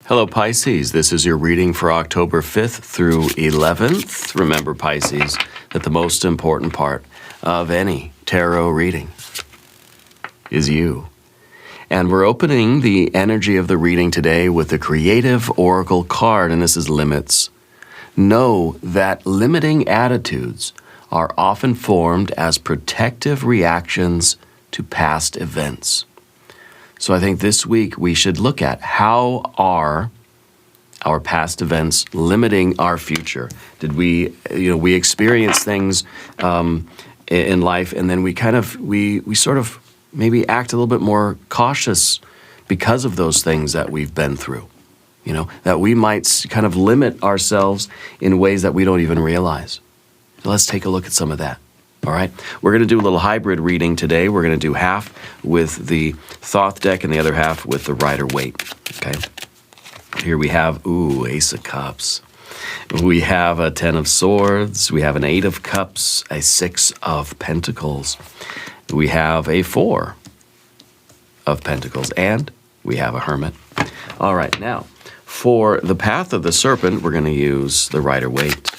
Hello, Pisces. This is your reading for October 5th through 11th. Remember, Pisces, that the most important part of any tarot reading is you. And we're opening the energy of the reading today with the Creative Oracle card, and this is limits. Know that limiting attitudes are often formed as protective reactions to past events. So I think this week we should look at how are our past events limiting our future. Did we experience things in life, and then we sort of maybe act a little bit more cautious because of those things that we've been through. That we might kind of limit ourselves in ways that we don't even realize. So let's take a look at some of that. All right, we're going to do a little hybrid reading today. We're going to do half with the Thoth deck and the other half with the Rider-Waite. Okay, here we have, Ace of Cups. We have a 10 of Swords. We have an 8 of Cups, a 6 of Pentacles. We have a 4 of Pentacles, and we have a Hermit. All right, now, for the Path of the Serpent, we're going to use the Rider-Waite.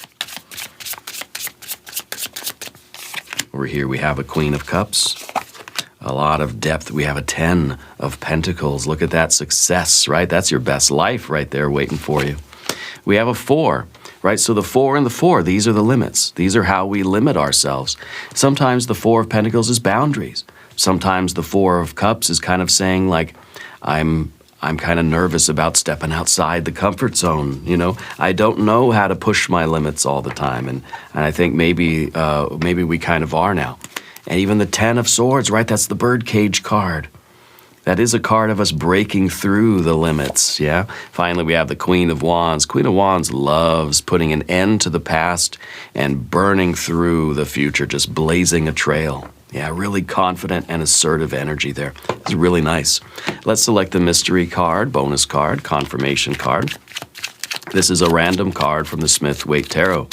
Over here we have a Queen of Cups, a lot of depth. We have a 10 of Pentacles. Look at that success, right? That's your best life right there waiting for you. We have a 4, right? So the 4 and the 4, these are the limits. These are how we limit ourselves. Sometimes the 4 of Pentacles is boundaries. Sometimes the 4 of Cups is kind of saying like, I'm kind of nervous about stepping outside the comfort zone. I don't know how to push my limits all the time, and I think maybe we kind of are now. And even the 10 of Swords, right? That's the birdcage card. That is a card of us breaking through the limits. Yeah. Finally, we have the Queen of Wands. Queen of Wands loves putting an end to the past and burning through the future, just blazing a trail. Yeah, really confident and assertive energy there. It's really nice. Let's select the mystery card, bonus card, confirmation card. This is a random card from the Smith-Waite Tarot.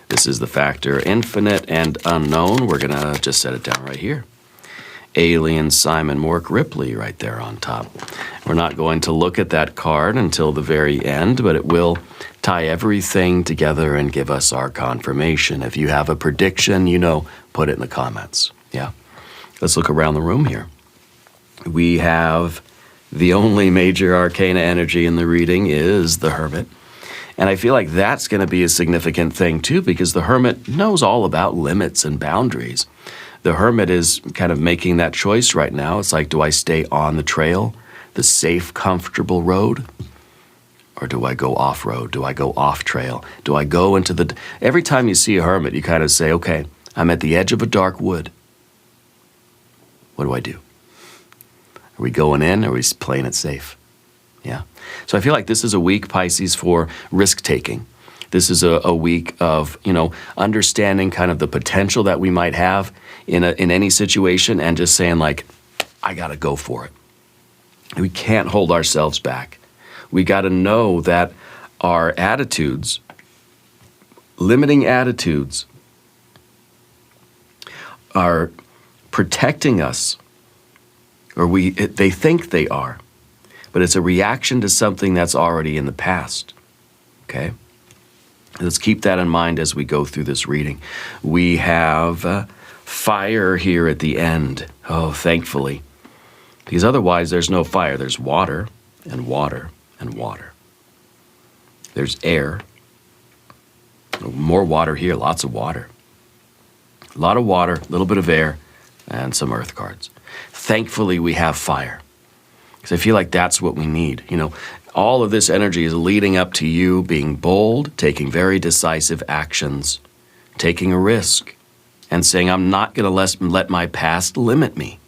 This is the factor infinite and unknown. We're going to just set it down right here. Alien Simon Mork Ripley right there on top. We're not going to look at that card until the very end, but it will tie everything together and give us our confirmation. If you have a prediction, put it in the comments. Yeah. Let's look around the room here. We have the only major arcana energy in the reading is the Hermit. And I feel like that's going to be a significant thing too, because the Hermit knows all about limits and boundaries. The Hermit is kind of making that choice right now. It's like, do I stay on the trail, the safe, comfortable road? Or do I go off-road? Do I go off-trail? Do I go into the... Every time you see a Hermit, you kind of say, okay, I'm at the edge of a dark wood. What do I do? Are we going in, or are we playing it safe? Yeah. So I feel like this is a week, Pisces, for risk-taking. This is a week of, understanding kind of the potential that we might have in any situation and just saying like, I got to go for it. We can't hold ourselves back. We got to know that our attitudes, limiting attitudes, are protecting us, or they think they are, but it's a reaction to something that's already in the past. Okay? Let's keep that in mind as we go through this reading. We have fire here at the end. Oh, thankfully. Because otherwise there's no fire. There's water and water and water. There's air. More water here, lots of water. A lot of water, a little bit of air, and some earth cards. Thankfully, we have fire. Because I feel like that's what we need. All of this energy is leading up to you being bold, taking very decisive actions, taking a risk, and saying, I'm not going to let my past limit me.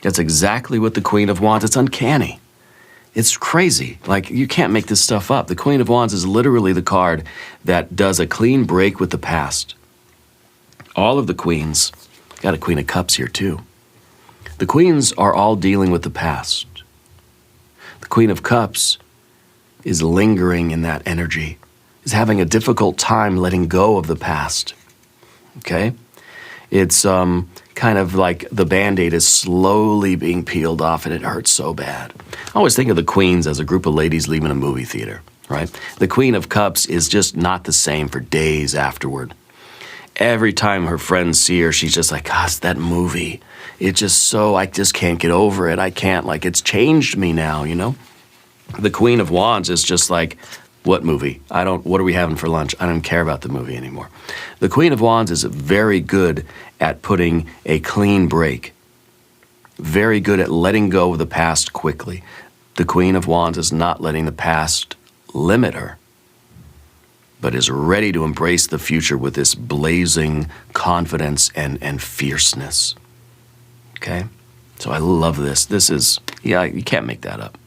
That's exactly what the Queen of Wands, it's uncanny. It's crazy. Like, you can't make this stuff up. The Queen of Wands is literally the card that does a clean break with the past. All of the queens, got a Queen of Cups here too. The queens are all dealing with the past. The Queen of Cups is lingering in that energy, is having a difficult time letting go of the past. Okay? It's kind kind of like the Band-Aid is slowly being peeled off and it hurts so bad. I always think of the queens as a group of ladies leaving a movie theater, right? The Queen of Cups is just not the same for days afterward. Every time her friends see her, she's just like, gosh, that movie, it's just so, I just can't get over it. I can't, like, it's changed me now, you know? The Queen of Wands is just like, what movie? What are we having for lunch? I don't care about the movie anymore. The Queen of Wands is very good at putting a clean break. Very good at letting go of the past quickly. The Queen of Wands is not letting the past limit her, but is ready to embrace the future with this blazing confidence and fierceness. Okay? So I love this. This is, yeah, you can't make that up.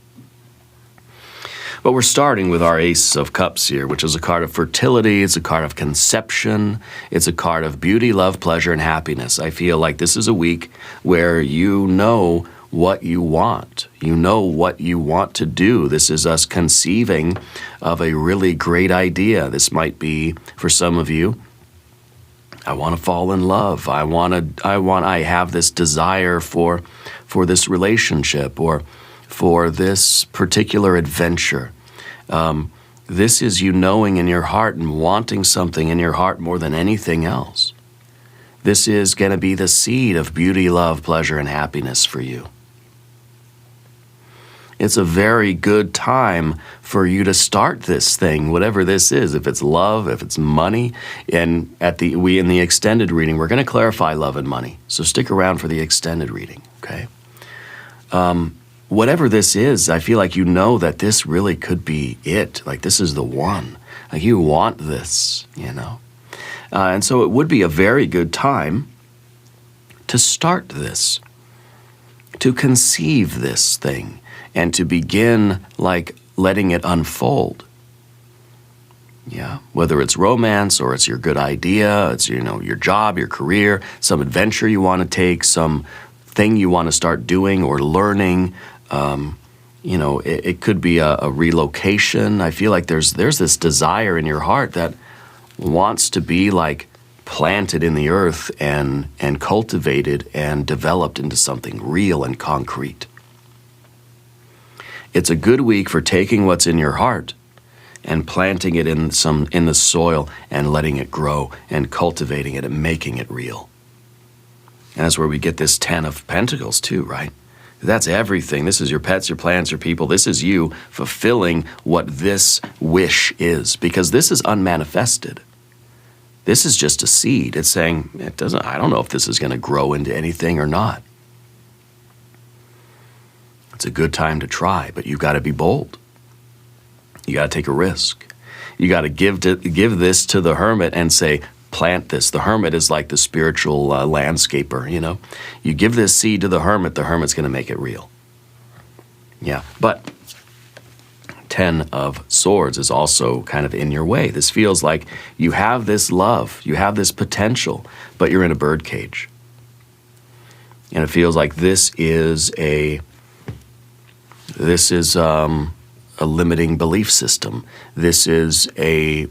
But we're starting with our Ace of Cups here, which is a card of fertility, it's a card of conception, it's a card of beauty, love, pleasure, and happiness. I feel like this is a week where you know what you want. You know what you want to do. This is us conceiving of a really great idea. This might be, for some of you, I want to fall in love. I have this desire for this relationship or for this particular adventure. This is you knowing in your heart and wanting something in your heart more than anything else. This is going to be the seed of beauty, love, pleasure, and happiness for you. It's a very good time for you to start this thing, whatever this is, if it's love, if it's money. And in the extended reading, we're going to clarify love and money. So stick around for the extended reading, okay? Whatever this is, I feel like you know that this really could be it. Like this is the one. Like you want this, you know? And so it would be a very good time to start this, to conceive this thing, and to begin like letting it unfold. Yeah, whether it's romance or it's your good idea, it's, you know, your job, your career, some adventure you want to take, some thing you want to start doing or learning. You know, it could be a relocation. I feel like there's this desire in your heart that wants to be like planted in the earth and cultivated and developed into something real and concrete. It's a good week for taking what's in your heart and planting it in the soil and letting it grow and cultivating it and making it real. And that's where we get this 10 of Pentacles too, right? That's everything. This is your pets, your plants, your people. This is you fulfilling what this wish is, because this is unmanifested. This is just a seed. It's saying, I don't know if this is going to grow into anything or not. It's a good time to try, but you've got to be bold. You got to take a risk. You got to give this to the hermit and say, plant this. The hermit is like the spiritual landscaper, you know. You give this seed to the hermit's going to make it real. Yeah, but 10 of Swords is also kind of in your way. This feels like you have this love, you have this potential, but you're in a birdcage. And it feels like this is a limiting belief system. This is a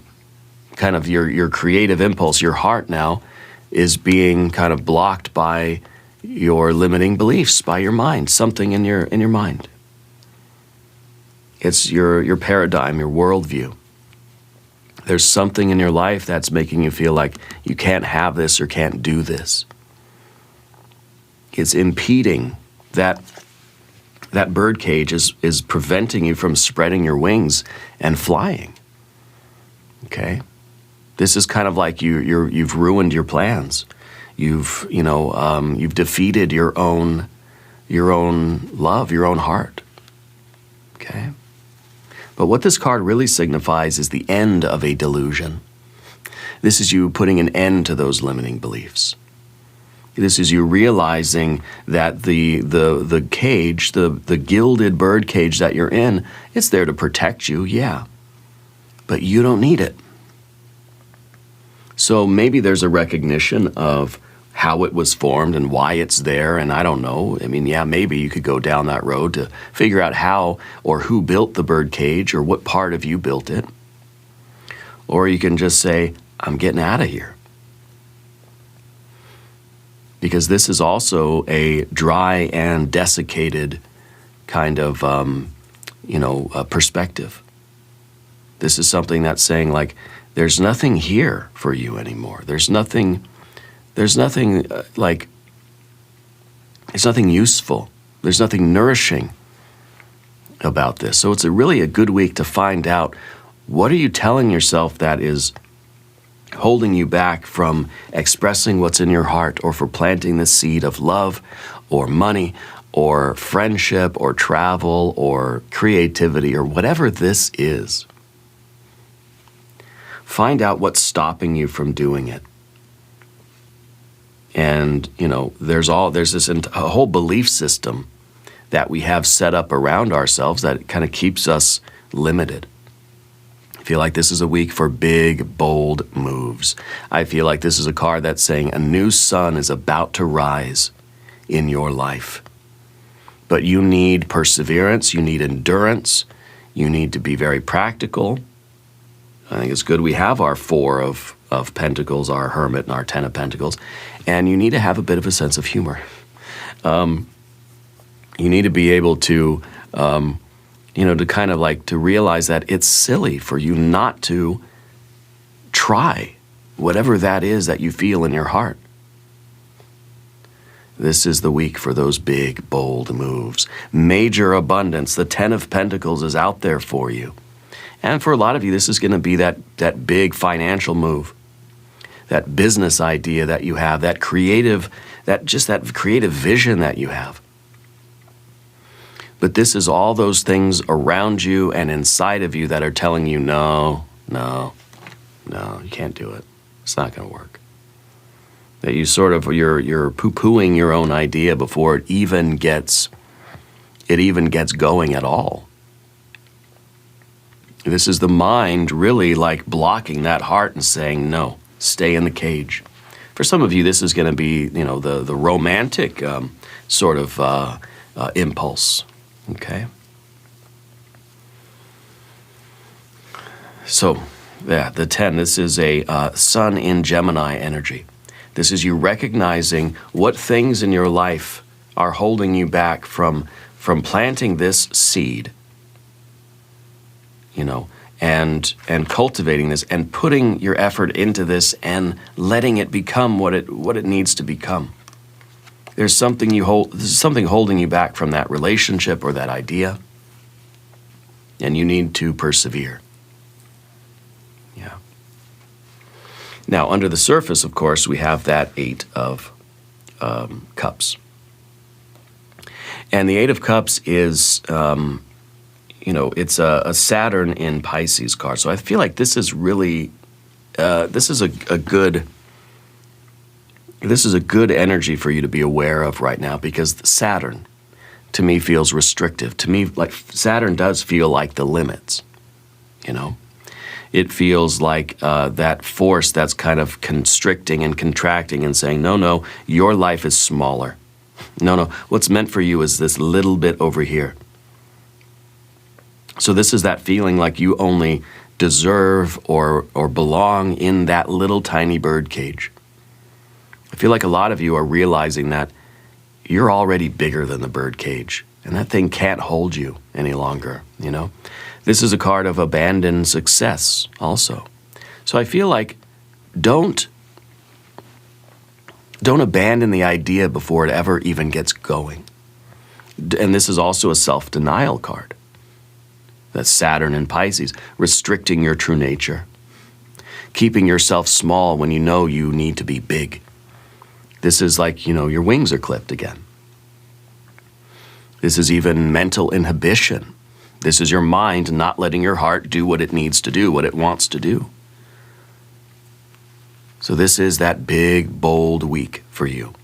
kind of your creative impulse. Your heart now is being kind of blocked by your limiting beliefs, by your mind, something in your mind. It's your paradigm, your worldview. There's something in your life that's making you feel like you can't have this or can't do this. It's impeding that birdcage is preventing you from spreading your wings and flying. Okay? This is kind of like you've ruined your plans. You've defeated your own love, your own heart. Okay? But what this card really signifies is the end of a delusion. This is you putting an end to those limiting beliefs. This is you realizing that the cage, the gilded bird cage that you're in, it's there to protect you, yeah. But you don't need it. So maybe there's a recognition of how it was formed and why it's there, and I don't know. I mean, yeah, maybe you could go down that road to figure out how or who built the bird cage or what part of you built it. Or you can just say, I'm getting out of here. because this is also a dry and desiccated kind of, perspective. This is something that's saying, like, there's nothing here for you anymore. There's nothing useful. There's nothing nourishing about this. So it's really a good week to find out, what are you telling yourself that is holding you back from expressing what's in your heart, or for planting the seed of love or money or friendship or travel or creativity or whatever this is. Find out what's stopping you from doing it. And, there's this a whole belief system that we have set up around ourselves that kind of keeps us limited. I feel like this is a week for big, bold moves. I feel like this is a card that's saying a new sun is about to rise in your life. But you need perseverance, you need endurance, you need to be very practical. I think it's good we have our Four of Pentacles, our Hermit, and our Ten of Pentacles. And you need to have a bit of a sense of humor. You need to be able to, to realize that it's silly for you not to try whatever that is that you feel in your heart. This is the week for those big, bold moves. Major abundance. The Ten of Pentacles is out there for you. And for a lot of you, this is going to be that big financial move, that business idea that you have, that creative vision that you have. But this is all those things around you and inside of you that are telling you, no, you can't do it. It's not going to work. That you you're poo-pooing your own idea before it even gets going at all. This is the mind really like blocking that heart and saying, no, stay in the cage. For some of you, this is going to be, the romantic impulse. Okay? So, the 10, this is a sun in Gemini energy. This is you recognizing what things in your life are holding you back from planting this seed, and cultivating this and putting your effort into this and letting it become what it needs to become. There's something holding you back from that relationship or that idea, and you need to persevere. Yeah. Now, under the surface, of course, we have that Eight of Cups. And the Eight of Cups is, it's a Saturn in Pisces card. So I feel like this is really, this is a good energy for you to be aware of right now, because Saturn, to me, feels restrictive. To me, like Saturn does feel like the limits, It feels like that force that's kind of constricting and contracting and saying, no, your life is smaller. No, what's meant for you is this little bit over here. So this is that feeling like you only deserve or belong in that little tiny bird cage. I feel like a lot of you are realizing that you're already bigger than the bird cage, and that thing can't hold you any longer, This is a card of abandoned success also. So I feel like don't abandon the idea before it ever even gets going. And this is also a self-denial card. That's Saturn in Pisces, restricting your true nature, keeping yourself small when you know you need to be big. This is like, your wings are clipped again. This is even mental inhibition. This is your mind not letting your heart do what it needs to do, what it wants to do. So this is that big, bold week for you.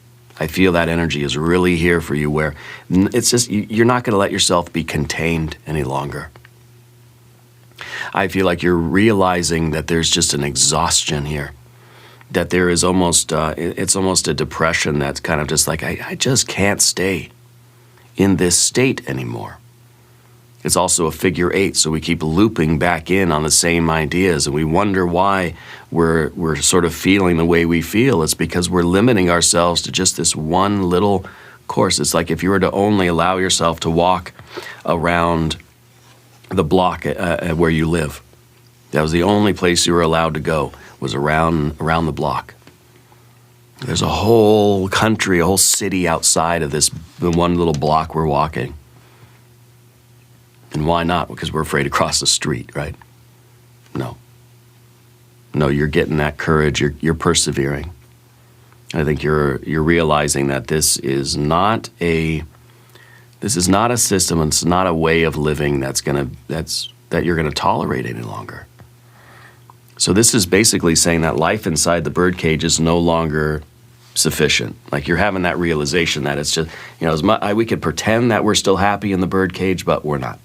I feel that energy is really here for you, where it's just, you're not going to let yourself be contained any longer. I feel like you're realizing that there's just an exhaustion here, that there is almost, it's almost a depression that's kind of just like, I just can't stay in this state anymore. It's also a figure 8, so we keep looping back in on the same ideas, and we wonder why we're sort of feeling the way we feel. It's because we're limiting ourselves to just this one little course. It's like if you were to only allow yourself to walk around the block where you live. That was the only place you were allowed to go, was around the block. There's a whole country, a whole city outside of the one little block we're walking. And why not? Because we're afraid to cross the street, right? No. No, you're getting that courage. You're persevering. I think you're realizing that this is not a system, and it's not a way of living that you're gonna tolerate any longer. So this is basically saying that life inside the birdcage is no longer sufficient. Like you're having that realization that it's just, we could pretend that we're still happy in the birdcage, but we're not.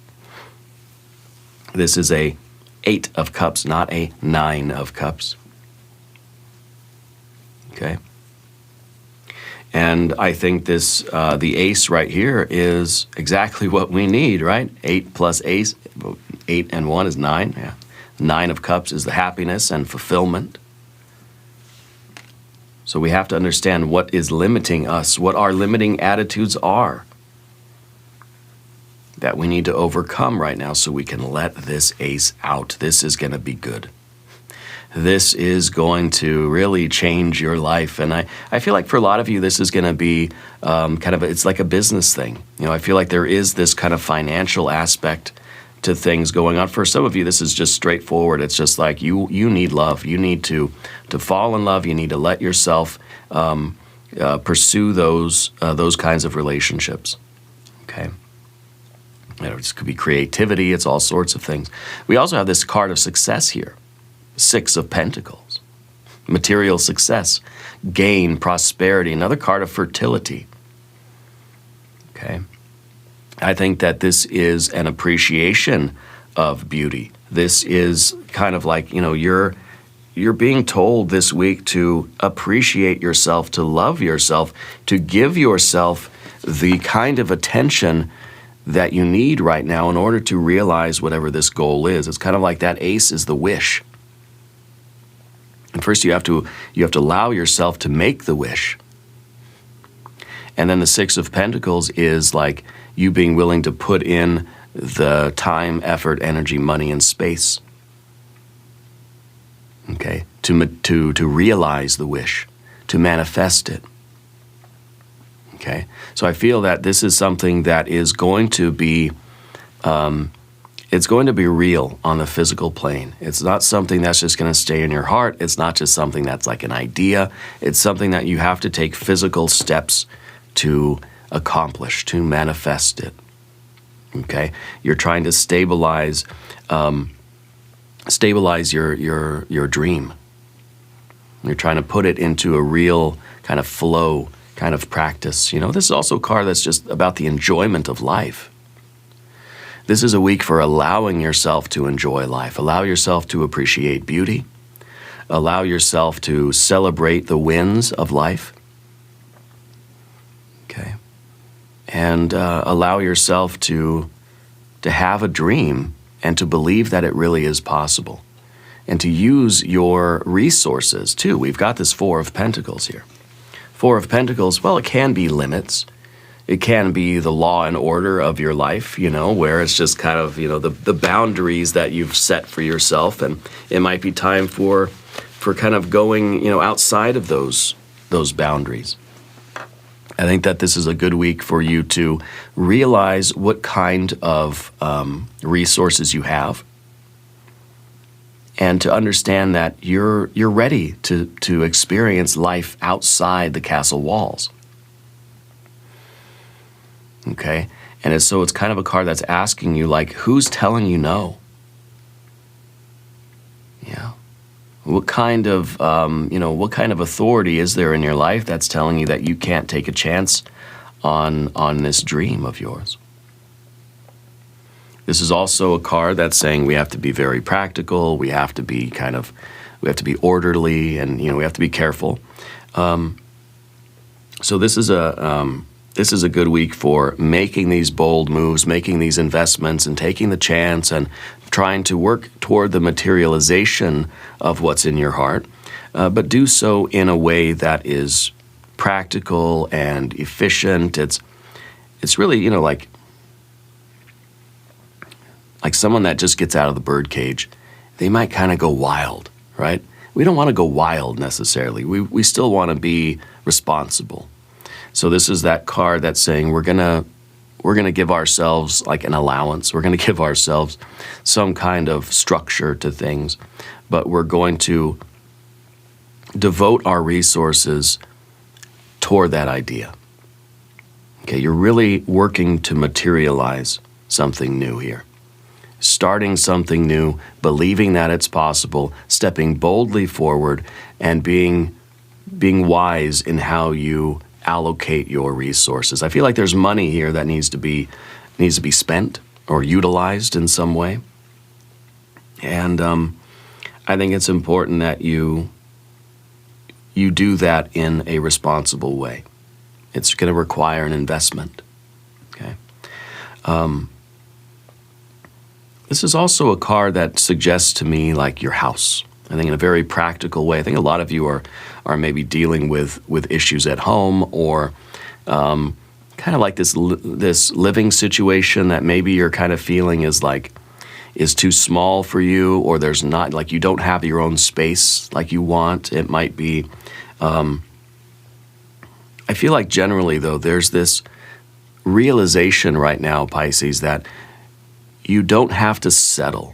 This is a 8 of cups, not a 9 of cups. Okay? And I think this, the ace right here is exactly what we need, right? 8 plus ace, 8 and 1 is 9, yeah. 9 of cups is the happiness and fulfillment. So we have to understand what is limiting us, what our limiting attitudes are that we need to overcome right now so we can let this ace out. This is going to be good. This is going to really change your life. And I feel like for a lot of you, this is going to be it's like a business thing. I feel like there is this kind of financial aspect to things going on. For some of you, this is just straightforward. It's just like you need love. You need to fall in love. You need to let yourself pursue those kinds of relationships. Okay. It could be creativity. It's all sorts of things. We also have this card of success here. 6 of Pentacles. Material success, gain, prosperity. Another card of fertility. Okay. I think that this is an appreciation of beauty. This is kind of like, you're being told this week to appreciate yourself, to love yourself, to give yourself the kind of attention that you need right now in order to realize whatever this goal is. It's kind of like that ace is the wish. And first you have to allow yourself to make the wish. And then the 6 of Pentacles is like you being willing to put in the time, effort, energy, money, and space. Okay? To realize the wish, to manifest it. Okay? So I feel that this is something that is going to be it's going to be real on the physical plane. It's not something that's just going to stay in your heart. It's not just something that's like an idea. It's something that you have to take physical steps to accomplish, to manifest it. Okay? You're trying to stabilize your dream. You're trying to put it into a real kind of flow, kind of practice. This is also a card that's just about the enjoyment of life. This is a week for allowing yourself to enjoy life. Allow yourself to appreciate beauty. Allow yourself to celebrate the wins of life. Okay? And allow yourself to have a dream and to believe that it really is possible. And to use your resources, too. We've got this 4 of Pentacles here. 4 of Pentacles, well, it can be limits. It can be the law and order of your life, where it's just kind of, the boundaries that you've set for yourself. And it might be time for kind of going, outside of those boundaries. I think that this is a good week for you to realize what kind of resources you have. And to understand that you're ready to experience life outside the castle walls. Okay? And so it's kind of a card that's asking you, like, who's telling you no? Yeah. What kind of authority is there in your life that's telling you that you can't take a chance on this dream of yours? This is also a card that's saying we have to be very practical. We have to be orderly, and we have to be careful. So this is this is a good week for making these bold moves, making these investments, and taking the chance and trying to work toward the materialization of what's in your heart, but do so in a way that is practical and efficient. It's really, you know, like someone that just gets out of the birdcage. They might kind of go wild, right? We don't want to go wild necessarily. We still want to be responsible. So this is that card that's saying we're gonna give ourselves like an allowance. We're gonna give ourselves some kind of structure to things, but we're going to devote our resources toward that idea. Okay, you're really working to materialize something new here. Starting something new, believing that it's possible, stepping boldly forward, and being wise in how you allocate your resources. I feel like there's money here that needs to be spent or utilized in some way. And I think it's important that you do that in a responsible way. It's going to require an investment. Okay. This is also a card that suggests to me like your house. I think in a very practical way. I think a lot of you are maybe dealing with issues at home, or kind of like this living situation that maybe you're kind of feeling is too small for you, or there's not, like, you don't have your own space like you want. It might be. I feel like generally though there's this realization right now, Pisces, that you don't have to settle,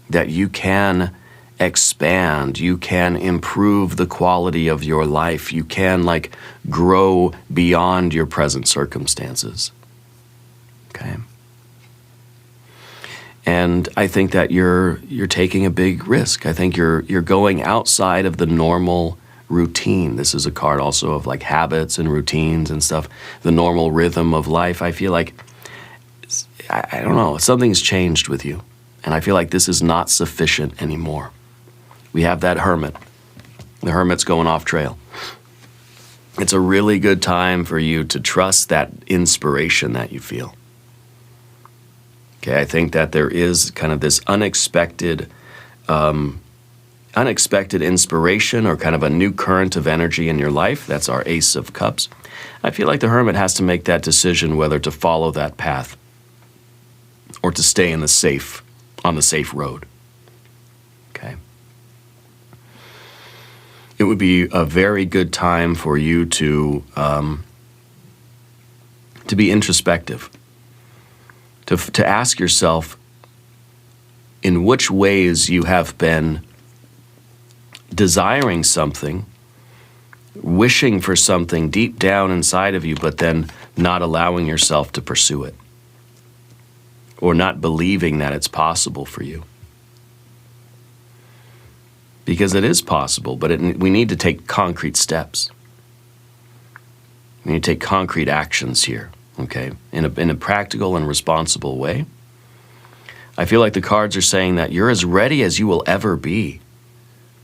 that you can expand, you can improve the quality of your life, you can like grow beyond your present circumstances. Okay. And I think that you're taking a big risk. I think you're going outside of the normal routine. This is a card also of like habits and routines and stuff, the normal rhythm of life. I feel like, I don't know, something's changed with you. And I feel like this is not sufficient anymore. We have that hermit. The hermit's going off trail. It's a really good time for you to trust that inspiration that you feel. Okay, I think that there is kind of this unexpected inspiration, or kind of a new current of energy in your life. That's our Ace of Cups. I feel like the hermit has to make that decision whether to follow that path or to stay on the safe road. Okay. It would be a very good time for you to be introspective, to ask yourself in which ways you have been desiring something, wishing for something deep down inside of you, but then not allowing yourself to pursue it, or not believing that it's possible for you. Because it is possible, but we need to take concrete steps. We need to take concrete actions here, okay, in a practical and responsible way. I feel like the cards are saying that you're as ready as you will ever be,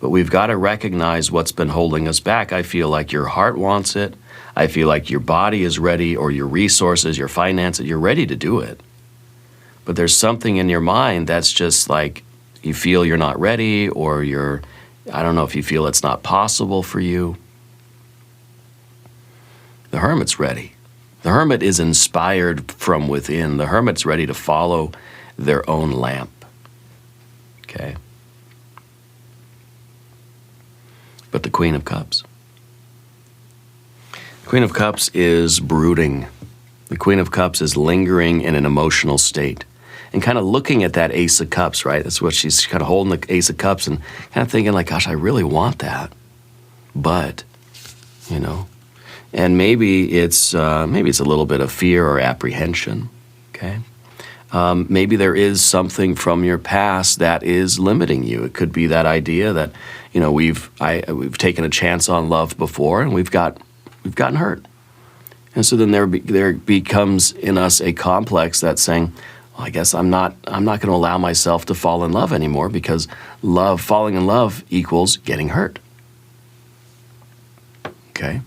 but we've got to recognize what's been holding us back. I feel like your heart wants it. I feel like your body is ready, or your resources, your finances, you're ready to do it. But there's something in your mind that's just like, you feel you're not ready, or I don't know if you feel it's not possible for you. The hermit's ready. The hermit is inspired from within. The hermit's ready to follow their own lamp. Okay? But the Queen of Cups. The Queen of Cups is brooding. The Queen of Cups is lingering in an emotional state. And kind of looking at that Ace of Cups, right? That's what she's kind of holding, the Ace of Cups, and kind of thinking like, gosh, I really want that. But, you know, and maybe it's a little bit of fear or apprehension, okay? Maybe there is something from your past that is limiting you. It could be that idea that, you know, we've taken a chance on love before, and we've gotten hurt. And so then there becomes in us a complex that's saying, well, I guess I'm not going to allow myself to fall in love anymore, because falling in love equals getting hurt. Okay?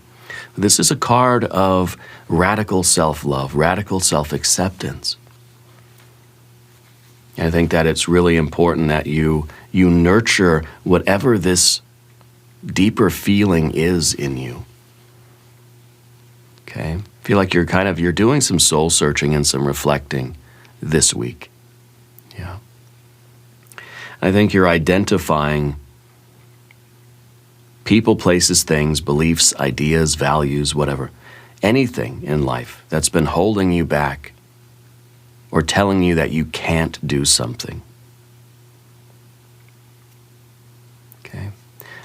This is a card of radical self-love, radical self-acceptance. I think that it's really important that you nurture whatever this deeper feeling is in you. Okay? I feel like you're doing some soul searching and some reflecting this week. Yeah. I think you're identifying people, places, things, beliefs, ideas, values, whatever, anything in life that's been holding you back or telling you that you can't do something. Okay.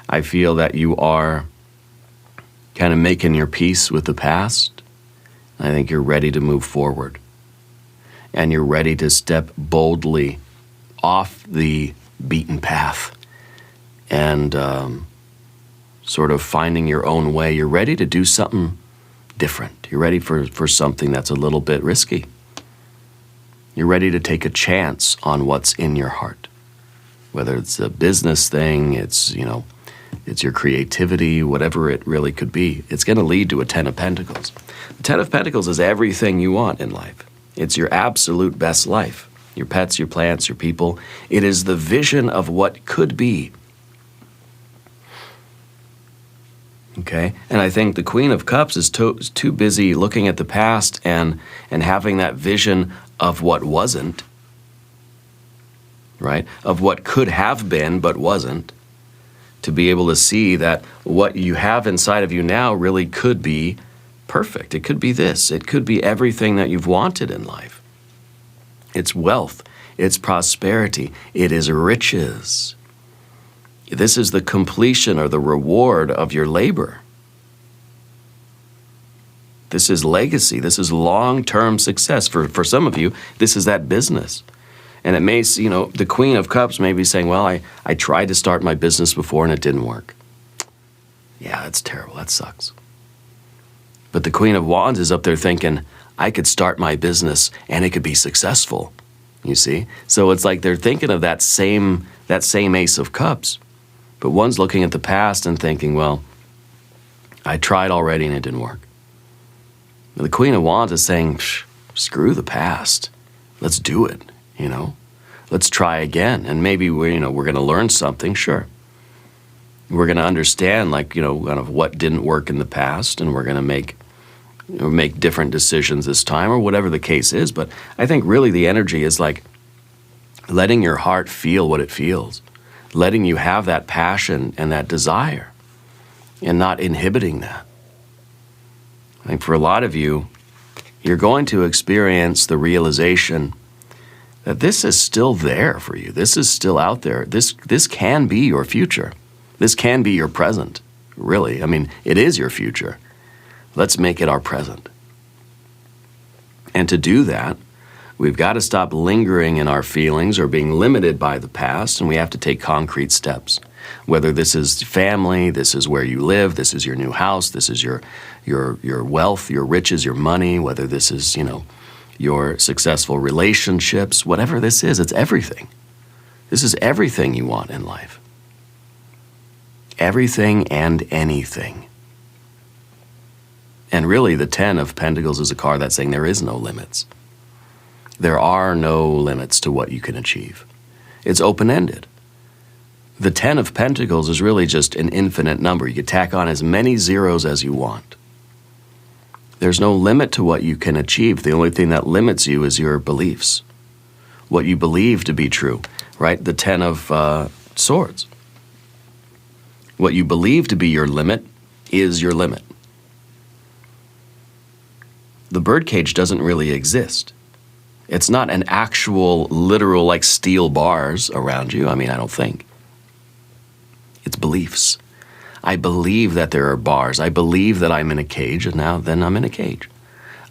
I feel that you are kind of making your peace with the past. I think you're ready to move forward. And you're ready to step boldly off the beaten path and sort of finding your own way. You're ready to do something different. You're ready for something that's a little bit risky. You're ready to take a chance on what's in your heart. Whether it's a business thing, it's your creativity, whatever it really could be. It's going to lead to a 10 of Pentacles. The 10 of Pentacles is everything you want in life. It's your absolute best life. Your pets, your plants, your people. It is the vision of what could be. Okay? And I think the Queen of Cups is too busy looking at the past and having that vision of what wasn't, right? Of what could have been but wasn't, to be able to see that what you have inside of you now really could be perfect. It could be this. It could be everything that you've wanted in life. It's wealth. It's prosperity. It is riches. This is the completion or the reward of your labor. This is legacy. This is long-term success. For some of you, this is that business. And it may, the Queen of Cups may be saying, well, I tried to start my business before and it didn't work. Yeah, that's terrible. That sucks. But the Queen of Wands is up there thinking, I could start my business and it could be successful. You see? So it's like they're thinking of that same Ace of Cups. But one's looking at the past and thinking, well, I tried already and it didn't work. The Queen of Wands is saying, screw the past. Let's do it, Let's try again. And maybe we're going to learn something, sure. We're going to understand, kind of what didn't work in the past, and we're going to make different decisions this time, or whatever the case is. But I think really the energy is like letting your heart feel what it feels, letting you have that passion and that desire, and not inhibiting that. I think for a lot of you, you're going to experience the realization that this is still there for you. This is still out there. This can be your future. This can be your present, really. I mean, it is your future. Let's make it our present. And to do that, we've got to stop lingering in our feelings or being limited by the past, and we have to take concrete steps. Whether this is family, this is where you live, this is your new house, this is your wealth, your riches, your money, whether this is, your successful relationships, whatever this is, it's everything. This is everything you want in life. Everything and anything. And really, the 10 of Pentacles is a card that's saying there is no limits. There are no limits to what you can achieve. It's open-ended. The 10 of Pentacles is really just an infinite number. You can tack on as many zeros as you want. There's no limit to what you can achieve. The only thing that limits you is your beliefs. What you believe to be true, right? The 10 of Swords. What you believe to be your limit is your limit. The birdcage doesn't really exist. It's not an actual, literal, like steel bars around you. I mean, I don't think. It's beliefs. I believe that there are bars. I believe that I'm in a cage, and now then I'm in a cage.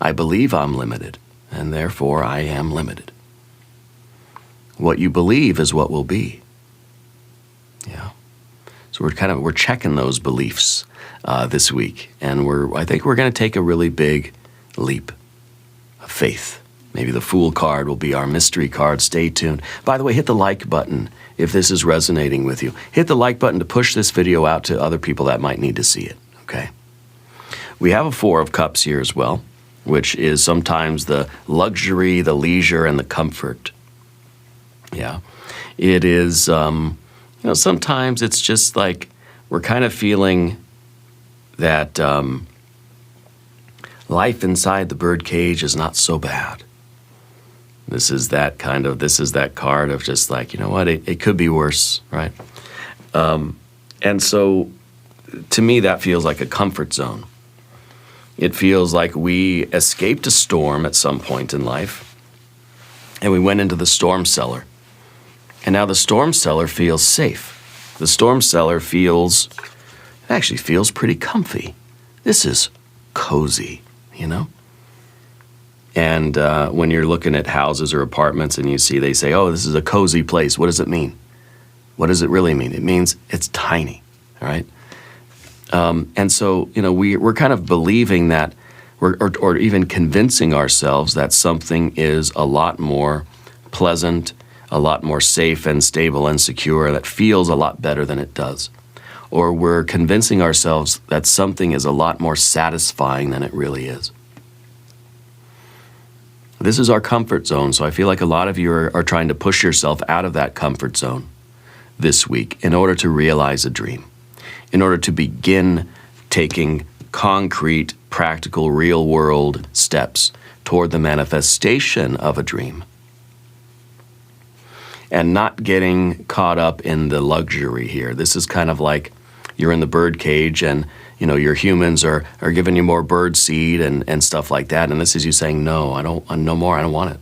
I believe I'm limited, and therefore I am limited. What you believe is what will be. Yeah. So we're checking those beliefs this week, and I think we're going to take a really big leap of faith. Maybe the Fool card will be our mystery card. Stay tuned. By the way, hit the like button if this is resonating with you. Hit the like button to push this video out to other people that might need to see it, okay? We have a 4 of Cups here as well. which is sometimes the luxury, the leisure, and the comfort. Yeah. It is, sometimes it's just like we're kind of feeling that life inside the birdcage is not so bad. This is that card of just like, you know what, it could be worse, right? And so to me, that feels like a comfort zone. It feels like we escaped a storm at some point in life, and we went into the storm cellar. And now the storm cellar feels safe. The storm cellar actually feels pretty comfy. This is cozy, you know? And when you're looking at houses or apartments and they say, oh, this is a cozy place, what does it mean? What does it really mean? It means it's tiny, all right? And so, we're kind of believing that, or even convincing ourselves that something is a lot more pleasant, a lot more safe and stable and secure, that feels a lot better than it does. Or we're convincing ourselves that something is a lot more satisfying than it really is. This is our comfort zone, so I feel like a lot of you are trying to push yourself out of that comfort zone this week in order to realize a dream, in order to begin taking concrete, practical, real-world steps toward the manifestation of a dream, and not getting caught up in the luxury here. This is kind of like you're in the bird cage and your humans are giving you more bird seed and stuff like that, and this is you saying, no, no more, I don't want it.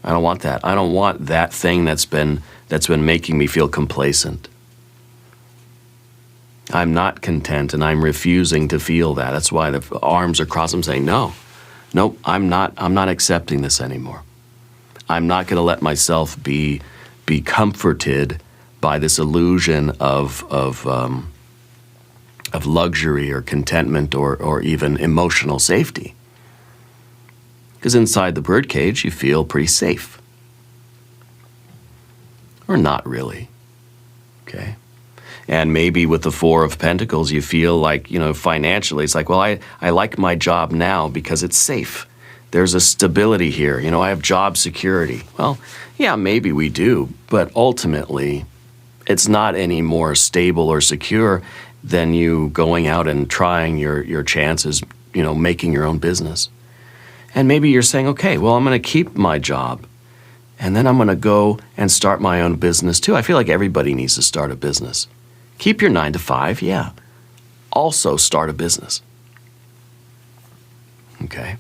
I don't want that. I don't want that thing that's been making me feel complacent. I'm not content, and I'm refusing to feel that. That's why the arms are crossed. I'm saying, no, I'm not accepting this anymore. I'm not going to let myself be comforted by this illusion of luxury or contentment or even emotional safety. Because inside the birdcage, you feel pretty safe. Or not really, okay? And maybe with the Four of Pentacles, you feel like, financially, it's like, well, I like my job now because it's safe. There's a stability here. I have job security. Well, yeah, maybe we do, but ultimately, it's not any more stable or secure than you going out and trying your chances, making your own business. And maybe you're saying, okay, well, I'm going to keep my job, and then I'm going to go and start my own business too. I feel like everybody needs to start a business. Keep your 9 to 5, yeah. Also start a business. Okay.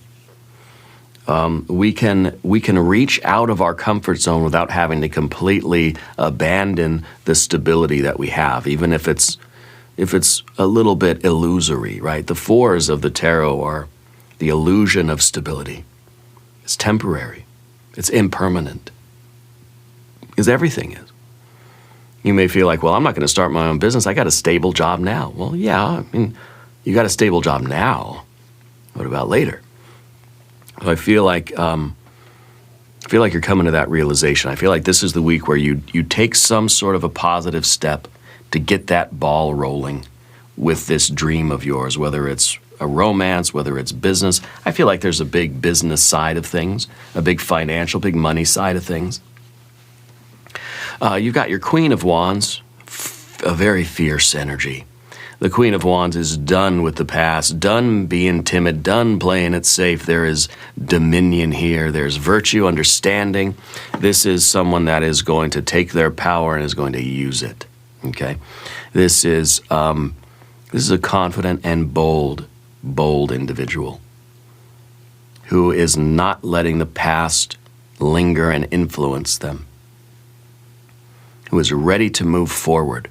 We can reach out of our comfort zone without having to completely abandon the stability that we have, even if it's a little bit illusory, right? The fours of the tarot are the illusion of stability. It's temporary. It's impermanent. Because everything is. You may feel like, well, I'm not going to start my own business. I got a stable job now. Well, yeah, you got a stable job now. What about later? So I feel like you're coming to that realization. I feel like this is the week where you take some sort of a positive step to get that ball rolling with this dream of yours, whether it's a romance, whether it's business. I feel like there's a big business side of things, a big financial, big money side of things. You've got your Queen of Wands, a very fierce energy. The Queen of Wands is done with the past, done being timid, done playing it safe. There is dominion here. There's virtue, understanding. This is someone that is going to take their power and is going to use it. Okay, this is a confident and bold individual who is not letting the past linger and influence them, who is ready to move forward.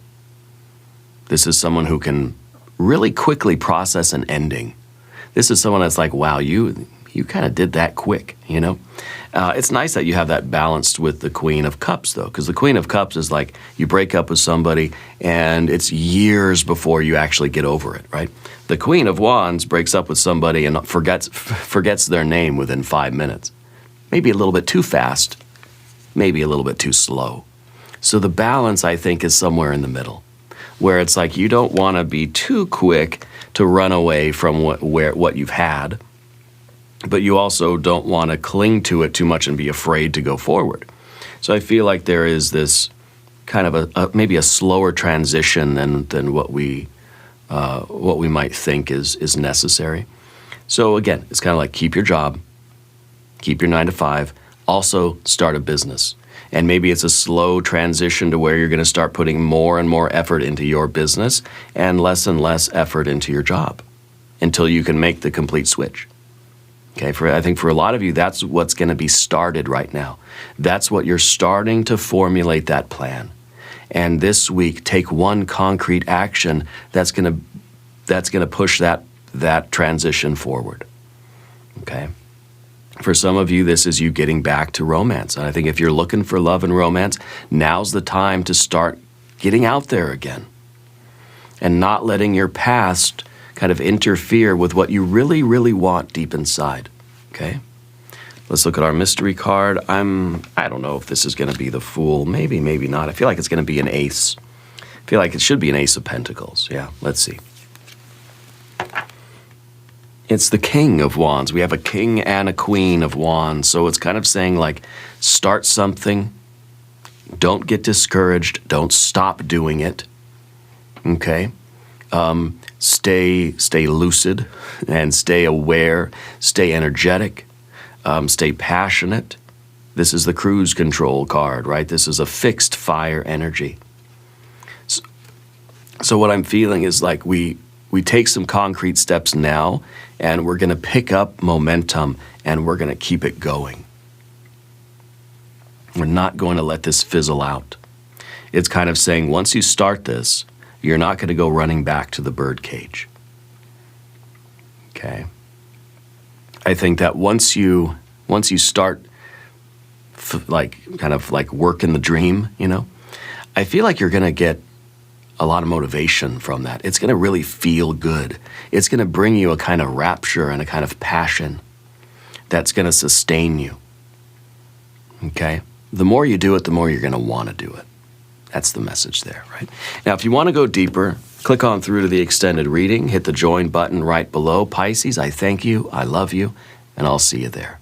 This is someone who can really quickly process an ending. This is someone that's like, wow, you kind of did that quick, It's nice that you have that balanced with the Queen of Cups, though, because the Queen of Cups is like you break up with somebody and it's years before you actually get over it, right? The Queen of Wands breaks up with somebody and forgets their name within 5 minutes. Maybe a little bit too fast, maybe a little bit too slow. So the balance, I think, is somewhere in the middle, where it's like you don't want to be too quick to run away from what you've had, but you also don't want to cling to it too much and be afraid to go forward. So I feel like there is this kind of maybe a slower transition than what we might think is necessary. So again, it's kind of like keep your job, keep your 9 to 5, also start a business. And maybe it's a slow transition to where you're going to start putting more and more effort into your business and less effort into your job until you can make the complete switch. Okay, I think for a lot of you, that's what's going to be started right now. That's what you're starting to formulate that plan. And this week, take one concrete action that's going to push that transition forward. Okay? For some of you, this is you getting back to romance. And I think if you're looking for love and romance, now's the time to start getting out there again and not letting your past kind of interfere with what you really, really want deep inside, okay? Let's look at our mystery card. I don't know if this is going to be the Fool. Maybe, maybe not. I feel like it's going to be an Ace. I feel like it should be an Ace of Pentacles. Yeah, let's see. It's the King of Wands. We have a King and a Queen of Wands. So it's kind of saying like, start something. Don't get discouraged. Don't stop doing it. Okay? Stay lucid and stay aware, stay energetic, stay passionate. This is the cruise control card, right? This is a fixed fire energy. So what I'm feeling is like we take some concrete steps now and we're going to pick up momentum and we're going to keep it going. We're not going to let this fizzle out. It's kind of saying once you start this, you're not going to go running back to the birdcage. Okay? I think that once you start kind of working the dream, you know, I feel like you're going to get a lot of motivation from that. It's going to really feel good. It's going to bring you a kind of rapture and a kind of passion that's going to sustain you. Okay? The more you do it, the more you're going to want to do it. That's the message there, right? Now, if you want to go deeper, click on through to the extended reading, hit the join button right below. Pisces, I thank you, I love you, and I'll see you there.